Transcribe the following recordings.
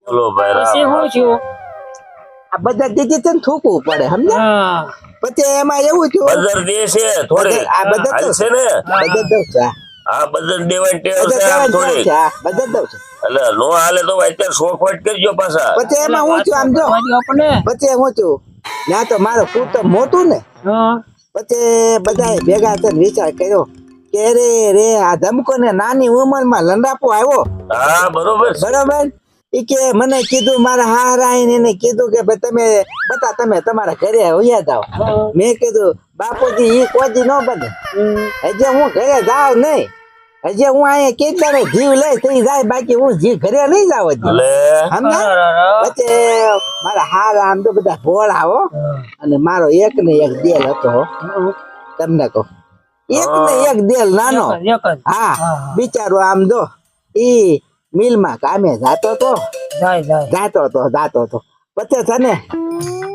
બોલો ભાઈ પછી રામ શું થયું? આ બધા દીધી છે ને થૂકવું પડે સમજ્યા હા પછી એમાં એવું થયું બદર દે છે થોડી આ બદર તો હાલશે ને બધા દઉં છું આ બદર દેવાની ટેવ બધા છે આમ દેવાની થોડી છે બધા દઉં છું એટલે નો હાલે તો અત્યારે શોખવટ કરજો પાછા પછી એમાં હું છું આમ જો આપણે પછી હું છું ત્યાં તો મારું કુટુંબ મોટું ને હા પછી બધા ભેગા થઈને વિચાર કર્યો કે રે આ ધમકો ને નાની ઉંમરમાં લંડાપો આવ્યો હા બરોબર છે. બરોબર ઈ કે મને કીધું મારા હારાઈને એને કીધું કે ભાઈ તમે તમારા ઘરે હોયા જાવ મેં કીધું બાપુજી ઈ કોઈ નો બને હજી હું ઘરે જાવ નહીં હજી હું અહીંયા કેટલા જીવ લઈ થઈ જાય બાકી હું જીવ ઘરે નહીં જાવ હજી એટલે સમજ્યા પછી મારા હાર આમ તો બધા ભોળા હો અને મારો એક ને એક દેલ હતો હો. તમને કહું એક ને એક દેલ નાનો એક જ હા બિચારો આમ જો ઈ મિલમાં કામે જાતો તો પછી છે ને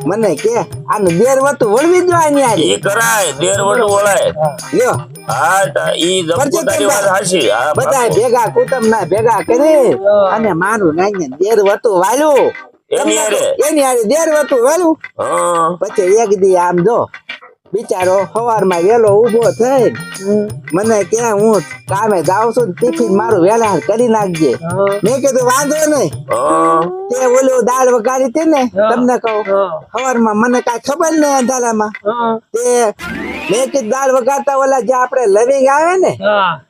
મને કે આનું દેર વતું વળવી જો આની ઈ કરાય દેર વટું વળાય લ્યો હા ઈ પરચે તારી વાત હાચી હા બધા બાપુ. ભેગા કુટુંબ ના ભેગા કરી અને મારું નાઈને દેર વતું વાળ્યું એની હારે? એની હારે દેર વતું વાળ્યું હા પછી એક દી આમ જો બિચારો સવારમાં વેલો ઉભો થઈ મને કે હું કામે જાઉં છું ટિફિન મારું વેલા કરી નાખજે મેં કીધું વાંધો નહીં હા તે ઓલું દાળ વઘારી હતી ને તમને કહું સવારમાં મને કાંઈ ખબર નહીં અંધારામાં તે મેં કીધું દાળ વઘારતા ઓલા જે આપણે લવિંગ આવે ને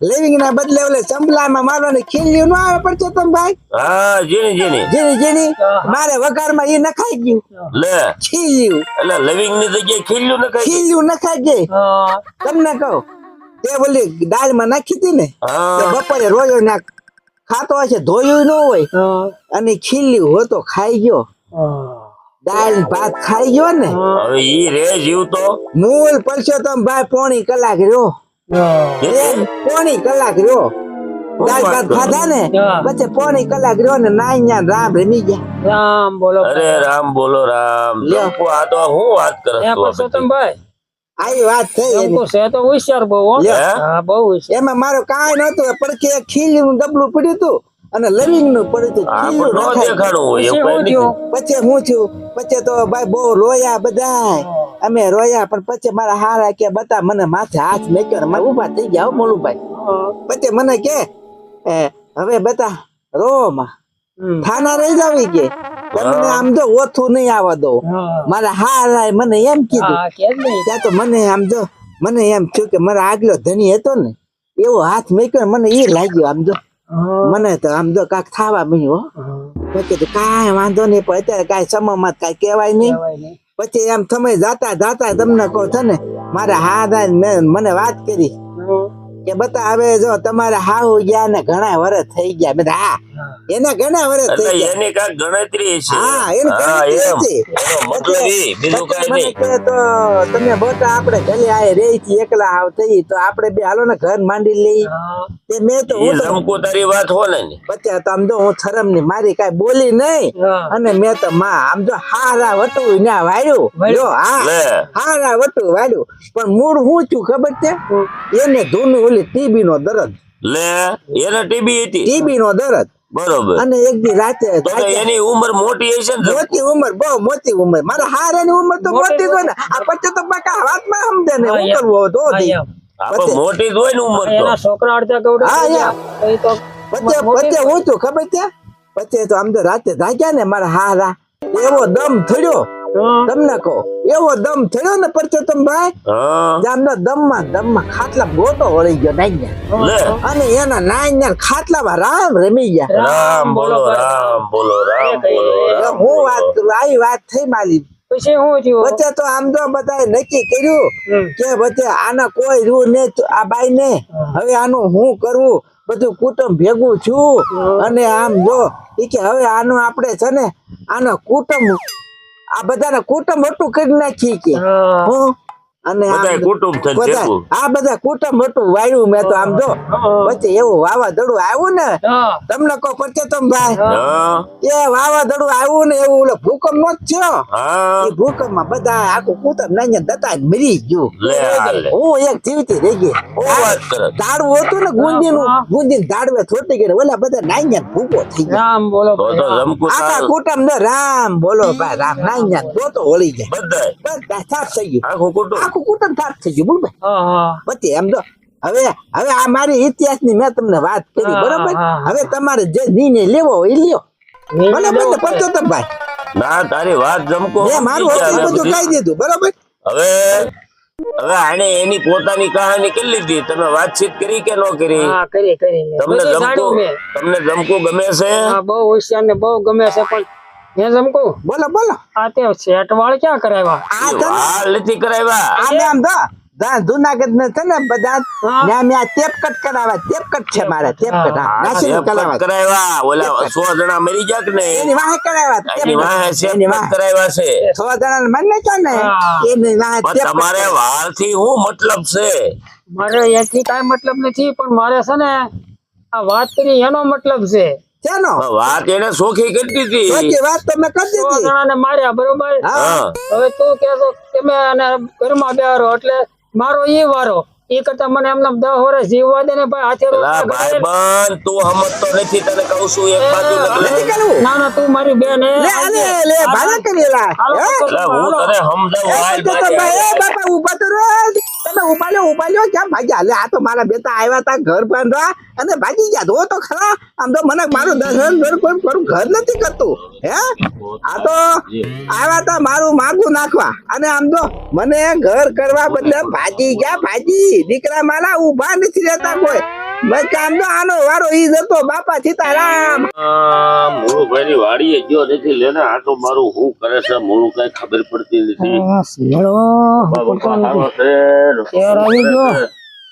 લવિંગ ના બદલે ઓલે ચંપલામાં મારવાની ખીલ્યું ન આવે પડશે તમે ભાઈ હા જીની જેની મારે વઘારમાં એ નખાઈ ગયું લે ખીલ્યું એટલે લવિંગ ની જગ્યાએ ખીલ્યું ને કઈ ખીલ્યું નખાઈ ગઈ તમને કહું તે ઓલી દાળમાં નાખી હતી ને તે હા બપોરે રોયો ના ખાતો હશે ધોયું ન હોય અને ખીલ્યું હોતો ખાઈ ગયો દાળ ભાત ખાઈ ગયો ને હવે ઈ રે જીવતો મૂળ પરસોત્તમ ભાઈ પોણી કલાક રહ્યો પોણી કલાક રહ્યો દાળ ભાત ખાધા ને પછી પોણી કલાક રહ્યો ને નાઈ ન્યા રામ રમી ગયા રામ બોલો અરે રામ બોલો રામ લ્યો. લોકો આ તો હું વાત કરે એ પરસોત્તમભાઈ આવી વાત થઈ એની. અંકુ છે તો હોશિયાર બહુ હો. લ્યો. હા બહુ હોશિયાર એમાં મારો કાંઈ નતું પડખે એક ખીલ્યું ડબલું પડ્યું હતું અને લવિંગ નું પડ્યું હતું આ ખીલ્યું નો નખાય. દેખાડું હોય પછી એવું શું કઈ થયું? નથી. પછી હું છું પછી તો ભાઈ બહુ રોયા બધાય અમે રોયા પણ પછી મારા હારા કે બતા મને માથે હાથ મેક્યો ને મારે ઊભા થઈ ગયા હો મોલુભાઈ પછી મને કે હવે બતા રો માં થાના રહી જાવી કે તમને આમ જો ઓછું નહીં આવવા દો મારા હારા મને એમ કીધું હા કે જ નહીં ત્યાં તો મને આમ જો મને એમ થયું કે મારા આગલો ધણી હતો ને એવો હાથ મેક્યો ને મને એ લાગ્યો આમ જો મને તો આમ જો કાંક થાવા મળ્યું હો મેં કીધું કાંઈ વાંધો નહીં પણ અત્યારે કાંઈ સમયમાં કાંઈ કહેવાય નહીં પછી એમ સમય જાતા તમને કહો છો ને મારા હાથ મને વાત કરી કે બતા હવે જો તમારે હાવ ગયા ને ઘણા વર્ષ થઈ ગયા બધા હા એના ઘણા વર્ષ એટલે થઈ ગયા એની કાંઈક ગણતરી છે હા એની હા, ગણતરી એમ. હતી. એનો મતલબ ઈ, બીજું પછી કાંઈ મને નહીં. કહે તો તમે બતા આપણે ઘરે આય રહી છીએ એકલા આવ થઈ તો આપણે બે હાલો ને ઘર માંડી લઈ તે મેં તો ઈ હું તો ધમકો તારી વાત હો ને પછી તો આમ જો હું શરમ ની મારી કાંઈ બોલી નહીં અને મેં તો માં આમ જો હારા વટું ના વાળ્યું જો હા લે હારા વટું વાળ્યું પણ મૂળ હું છું ખબર છે એને ધૂનું ઓલી ટીબી નો દર્દ લે એને ટીબી હતી ટીબી નો દર્દ બરોબર અને એક દી રાતે તો તો એની ઉંમર મોટી હશે ને મોટી ઉંમર બહુ મોટી ઉંમર મારા હારાની ઉંમર તો મોટી જ હોય ને આ પછી તો પાકા વાતમાં સમજે ને હું કરવું તો આપણે મોટી જ હોય ને ઉંમર તો એના છોકરા અડધા ગૌડા હા, થઈ યા. ગયા. એ તો પછી હું છું ખબર છે પછી તો આમ તો રાતે જાગ્યા ને મારા હારા એવો દમ થયો તમને કહો એવો દમ થયો ને પરચોત્તમ ભાઈ હા જામનો દમમાં ખાટલા ગોટો વળી ગયો નાઈ લે અને એના નાઈ ખાટલામાં રામ રમી ગયા રામ બોલો રામ બોલો રામ બોલો રામ હું વાત કરું આવી વાત થઈ મારી પછી શું થયું વચ્ચે તો આમ તો બધાએ નક્કી કર્યું કે વચ્ચે આના કોઈ રૂ ને આ બાઈ ને હવે આનું હું કરવું બધું કુટુંબ ભેગું છું અને આમ જો ઈ કે હવે આનું આપણે છે ને આનો કુટુંબ આ બધાને કુટુંબ હતું કરી નાખી કે હું અને આમ બધાય કુટુંબ થઈને બધા ભેગું. આ બધા કુટુંબ હતું વાયુ મેં તો આમ જો પછી એવું વાવાઝોડું આવ્યું ને હા તમને કહો પરચોત્તમભાઈ હા એ વાવાઝોડું આવ્યું ને એવું ઓલો ભૂકંપ નો જ થયો હા એ ભૂકંપ માં બધા આખું કુટુંબ નાઈ દતા મરી ગયું લે હાલે. હું એક જીવતી રહી ગઈ હું વાત કરે ઝાડવું હતું ને ગુંદીનું હા. ગુંદી ઝાડવે છોટી ગઈ ઓલા બધા નાઈ ભૂકો થઈ ગયા રામ બોલો તો તો ભાઈ. જમકુ આખા તારું કુટુંબ ને રામ બોલો ભાઈ રામ નાઈ તો વળી જાય બધાય બધા સાફ થઈ ગયું આખું કુટુંબ આખું કુટુંબ સાફ થઈ ગયું બોલ ભાઈ હા હા પછી એમ તો હવે હવે આ મારી ઇતિહાસ ની મેં તમને વાત કરી હા, બરોબર હા. હવે તમારે જે નિર્ણય લેવો હોય એ લ્યો બરોબર ને પરચોત્તમભાઈ ના તારી વાત જમકો મેં મારું હતું એ બધું કહી દીધું બરોબર હવે હવે આને એની પોતાની કહાની કરી લીધી તમે વાતચીત કરી કે ન કરી હા કરી મેં. તમને બધું જમકુ જાણ્યું મેં. તમને જમકુ ગમે છે હા બહુ હોશિયાર ને બહુ ગમે છે પણ મેં જમકું બોલો બોલો આ તે સેટ વાળ ક્યાં કરાવ્યા આ છે ને વાળ નથી કરાવ્યા આમે આમ તો જુનાગઢ ને છે ને બધા હા. ત્યાં મેં ટેપ કટ કરાવ્યા ટેપ કટ છે મારે ટેપ કટ આ નાસી શેપ કટ કરાવ્યા કરાવ્યા ઓલા 100 જણા મરી ગયા કે નહીં એની વાહે કરાવ્યા ટેપ એની વાહે શેપ એની કટ વાહે કરાવ્યા છે 100 જણા ને મને છે ને હા. એની વાહે પણ ટેપ કટ તમારે વાળ થી શું મતલબ છે મારે એથી કાંઈ મતલબ નથી પણ મારે છે ને આ વાત કરી એનો મતલબ છે શેનો વાત એને સોખી કરતી હતી સાચી વાત તો મેં કરી 100 દીધી જણાને માર્યા બરોબર હા હા હવે તું કહેશો તમે અને ઘરમાં બેહારો એટલે મારો ઈ વારો એ કરતા મને એમને 10 વર્ષ જીવવા દે ને ભાઈ હાથે પેલા રોટલા ભાઈ ઘડે. બંધ તું સમજતો નથી તને કહું છું એક બાજુ લગલે નથી કરવું ના ના તું મારી બેન હે. લે આલે લે ભાડા કરેલા હાલો, હે? એટલે હું તને સમજાવું હાલ તો મારી ભાઈ, એ હારે. બાપા ઊભા તો રહો. તમે ઉભા લ્યો કેમ ભાગ્યા લે આ તો મારા બેટા આવ્યા તા ઘર બાંધવા અને ભાગી ગયા જો તો ખરા આમ તો મને મારું દર્શન કોઈ મારું ઘર નથી કરતું હે આ તો આવ્યા તા મારું માગું નાખવા અને આમ તો મને ઘર કરવા બદલે ભાગી ગયા ભાગી દીકરા મારા ઊભા નથી રહેતા કોઈ બસ આમ તો આનો વારો ઈ જતો બાપા સીતારામ મુળુભાઈ ની વાડીએ ગયો નથી લેને આ તો મારું શું કરે છે મુળું કઈ ખબર પડતી નથી આ શિયાળો બાપા હારો છે શિયાળ આવી ગયો.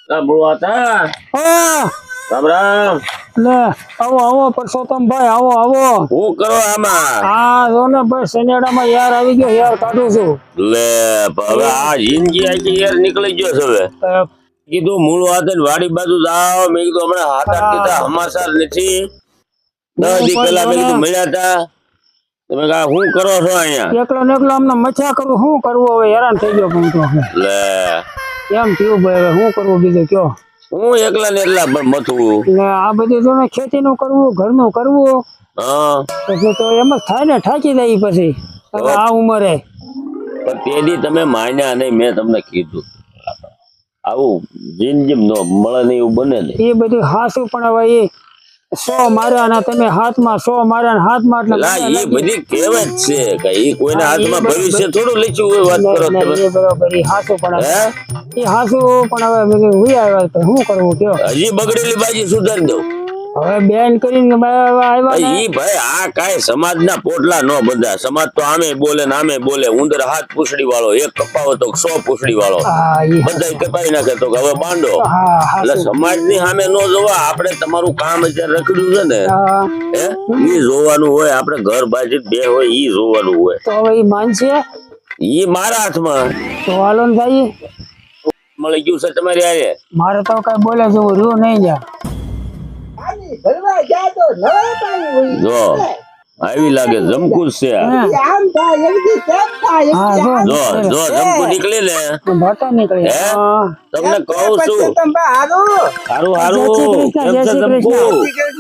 આ મુળું હતા હા, રામ રામ લે આવો આવો પરસોત્તમભાઈ આવો આવો શું કરો આમાં આ જો ને ભાઈ શનિયાળામાં યાર આવી ગયો યાર કાઢું છું લે હવે આ જિંદગી આખી યાર નીકળી ગયો છે હવે કીધું મૂળ હાથે ને વાડી બાજુ જાઓ મેં કીધું હમણાં હાથ આઠ દીધા સમાચાર નથી 10 દી પહેલા મેં કીધું મળ્યા હતા તમે કહા શું કરો છો અહીંયા એકલો ને એકલો અમને મચ્છા કરું શું કરવું હવે હેરાન થઈ ગયો પણ તો હવે. લે કેમ થયું ભાઈ હવે શું કરવું બીજું કયો હું એકલા ને એકલા મથું ને આ બધું જો ને ખેતીનું કરવું ઘરનું કરવું હા પછી તો એમ જ થાય ને થાકી જાય પછી હવે આ ઉંમરે પણ તે દી તમે માન્યા નહીં મેં તમને કીધું આવું જિંદગી નો મળે નહીં એવું બને ને એ બધું હાસું પણ હવે એ 100 માર્યા ને તમે હાથમાં 100 માર્યા ને હાથમાં એટલે લા મને એ લાગી. બધી કહેવત છે કે ઈ કોઈના હા, એ હાથમાં બરાબર. ભવિષ્ય થોડું લખ્યું હોય વાત કરો નહીં, તમે નહીં, એ બરોબર એ હાસું પણ હે હવે એ હાસું પણ હવે બધું હુઈ આવ્યા તો શું કરવું કયો હજી બગડેલી બાજી સુધારી દઉં હવે બેન કરીને આવ્યા ને ઈ ભાઈ આ કાંઈ સમાજના પોટલા ન બધા સમાજ તો આમે બોલે ને આમે બોલે ઉંદર હાથ પૂછડી વાળો એક કપાવો તો 100 પૂછડી વાળો હા ઈ બધા કપાઈ નાખે તો કે હવે બાંડો હા એટલે હાસું સમાજની સામે ન જોવા આપણે તમારું કામ અત્યારે રખડ્યું છે ને હા હે ઈ જોવાનું હોય આપણે ઘર બાજુ બે હોય ઈ જોવાનું હોય તો હવે એ માનશે ઈ મારા હાથમાં તો હાલો ને ભાઈ મળી ગયું છે તમારી આરે મારે તો કઈ બોલે જેવું રહ્યું નહીં જા ઘરમાં જાય તો નવાઈ પાણી હોય. જો આવી લાગે જમકું છે આ. આમ થાય એમથી તેમ થાય હા જો જો જમકું નીકળી ને ભાતા નીકળી હે? હા તમને કહું છું પરસોત્તમભાઈ હારું હારું જય હારું શ્રી કૃષ્ણ, કેમ જય છે શ્રી જમકુ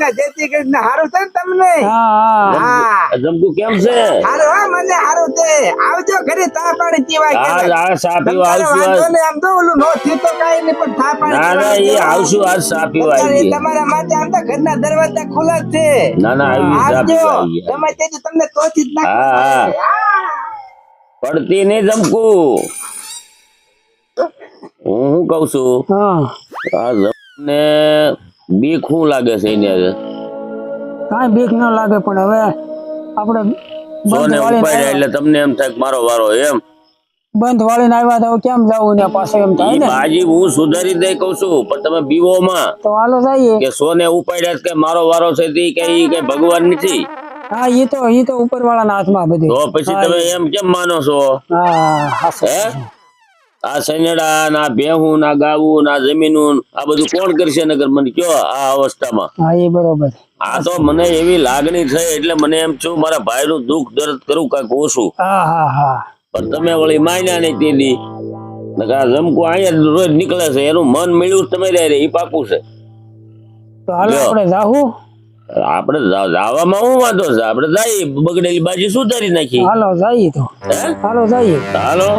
જય શ્રી કૃષ્ણ હારું છે ને તમને હા હા જમકુ કેમ છે હારું હા મને હારું છે આવજો ઘરે ચા પાણી પીવાય આ ઘરે. આ સા પીવા તમારે આવશું વાંધો આજ. નહીં, આમ તો ઓલું નો થયું તો કાંઈ નહીં, પણ ચા પાણી ના ના પીવા એ આવજો. આવશું આજ સા પીવા અત્યારે આવી તમારા માટે આમ તો ઘરના દરવાજા ખુલ્લા જ છે ના ના આવી સા આવજો પીવા આવી તમે તેથી તમને તોચી જ હા, હા. પડતી નહીં જમકુ હું શું કઉ છું હા આ જમને બીક શું લાગે છે એને કાંઈ બીક ન લાગે પણ હવે આપણે સોને બંધ વાળીને ઉપાડ્યા એટલે તમને એમ થાય કે મારો વારો એમ બંધ વાળીને આવ્યા તો કેમ જવું ને પાછળ એમ થાય ઈ ને બાજી હું સુધારી દઈ કઉ છું પણ તમે બીવો માં તો હાલો જઈએ કે સોને ઉપાડ્યા છે કે મારો વારો છે તે કઈ કઈ ભગવાન નથી હા એ તો ઉપર વાળાના હાથમાં બધું તો પછી તમે એમ કેમ માનો છો હા હાસું. હે આ સનેડા ના ભેહું ના ગાવું ના જમીનું આ બધું કોણ કરશે નગર મને કયો આ અવસ્થામાં? હા એ બરોબર. આ તો મને એવી લાગણી થઈ એટલે મને એમ છું મારા ભાઈ નું દુઃખ દર્દ કરું કાંઈક ઓછું. હા હા હા. પણ તમે વળી માન્યા નહીં તે દી. નકર આ જમકુ અહીંયા રોજ નીકળે છે એનું મન મળ્યું તમે રે એ પાકું છે. તો હાલો લ્યો. આપણે જાહું. આપણે જવામાં શું વાંધો છે? આપણે જઈએ બગડેલી બાજી સુધારી નાખી. હાલો જઈએ તો. હે? હાલો જઈએ. હાલો.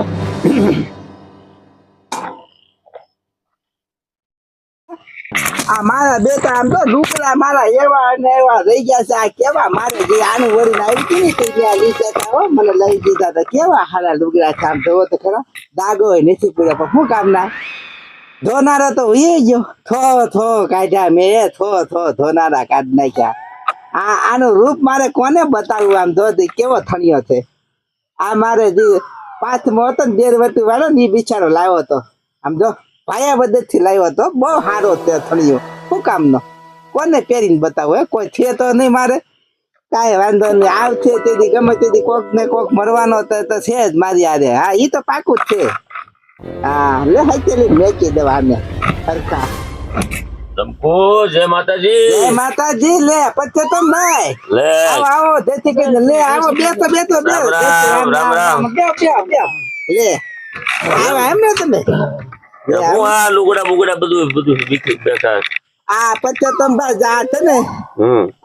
આ મારા બેટા આમ તો ડુકરા મારા એવા ને એવા રહી ગયા છે. આ કેવા મારે જે આનું વળી આવી હતી ને તે જ્યાં લીધા હતા હો, મને લઈ દીધા હતા. કેવા હારા ડુકરા છે આમ જોવો તો ખરા. દાગો હોય નથી પડ્યો પણ શું કામ ના ધોનારા તો ઉઈ ગયો. થો કાઢ્યા મેં થો ધોનારા કાઢ નાખ્યા. આનું રૂપ મારે કોને બતાવવું? આમ ધોતી કેવો થણિયો છે. આ મારે જે પાથમો હતો ને 2 વટી વાળો ને એ બિચારો લાવ્યો હતો. આમ જો ભાયા બધેથી લાવ્યો હતો. બહુ સારો છે થણિયો. શું કામનો? કોને પહેરીને બતાવો? કોઈ છે તો નહીં મારે. કાંઈ વાંધો નહીં. આવશે તેથી ગમે તેથી કોક ને કોક મરવાનો તો છે જ મારી આરે. હા ઈ તો પાકું જ છે. હા લે હાચેલી મેકી દેવા અમે સરખા. જમકુ જય માતાજી. જય માતાજી. લે પછી તો ભાઈ લે આવો જેથી કરીને લે આવો બેસો રામ રામ. લે આવો એમ ને તમે. હું આ લુગડા બુગડા બધું વીખી બેઠા. આ પચોતમ ભાઈ જા છે ને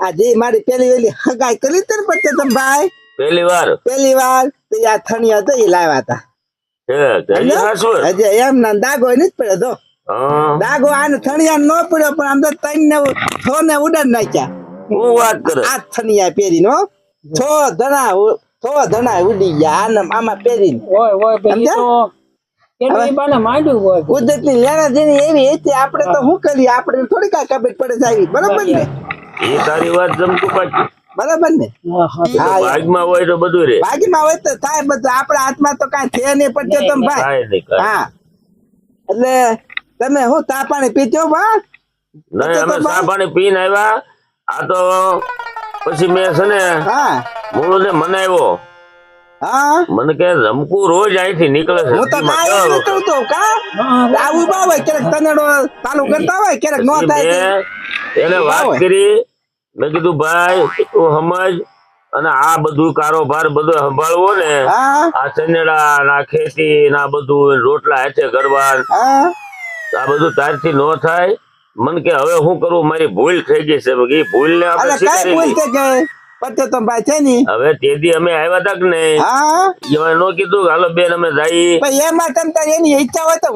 આ જે મારી પેલી વેલી હગાઈ કરી હતી ને પચોતમ ભાઈ પહેલી વાર તો આ થણિયા હતો એ લાવ્યા હતા. હજી હાસું? હજી એમ ના દાગો નથી પડ્યો તો હા. દાગો આને થણિયા ન પડ્યો પણ આમ તો 3 ને 6 ને ઉડાડ નાખ્યા. હું વાત કરે? આ થણિયા પહેરીને હો 6 ધણા ઉડી ગયા આમાં પહેરીને. હોય પછી તો એનું એ બાને માંડ્યું હોય. કુદરત ની લેણા દેણી એવી હતી. આપણે તો શું કરીએ? આપણે થોડી કાંઈ ખબર પડે છે આવી. બરોબર ને? એ તારી વાત જમકુ પાછી. બરોબર ને? હા ભાગમાં હોય તો બધું રે. ભાગીમાં હોય તો થાય બધું. આપણા હાથમાં તો કાંઈ છે નહીં પડશે તમે ભાઈ. કાંઈ નહીં, કાંઈ હા એટલે તમે હું ચા પાણી પીજો બા? નહીં. અમે ચા પાણી પીને આવ્યા. આ તો પછી મેં છે ને હા મૂળ ને મનાવ્યો. હા મને કે જમકુ રોજ અહીંથી નીકળે છે. હું તો કાંઈ એમ નથી કહું તો કા આવું બા હોય ક્યારેક તનેડો ચાલુ કરતા હોય ક્યારેક નો થાય મેં એને વાત કરી. મેં કીધું ભાઈ તું સમજ અને આ બધું કારોબાર બધો સંભાળવો ને. હા આ સનેડા ના ખેતી ના બધું રોટલા હાથે કરવા હા આ બધું તારથી નો થાય. મને કે હવે શું કરવું? મારી ભૂલ થઈ ગઈ છે. એ ભૂલ ને આપણે અરે કઈ ભૂલ સ્વીકારી થઈ ગઈ? પછી તો ભાઈ છે ની. હવે તેથી અમે આવ્યા હતા કે નહીં હા એમાં નો કીધું હાલો બેન અમે જઈએ. પણ એમાં તમ તારે એની ઈચ્છા હોય તો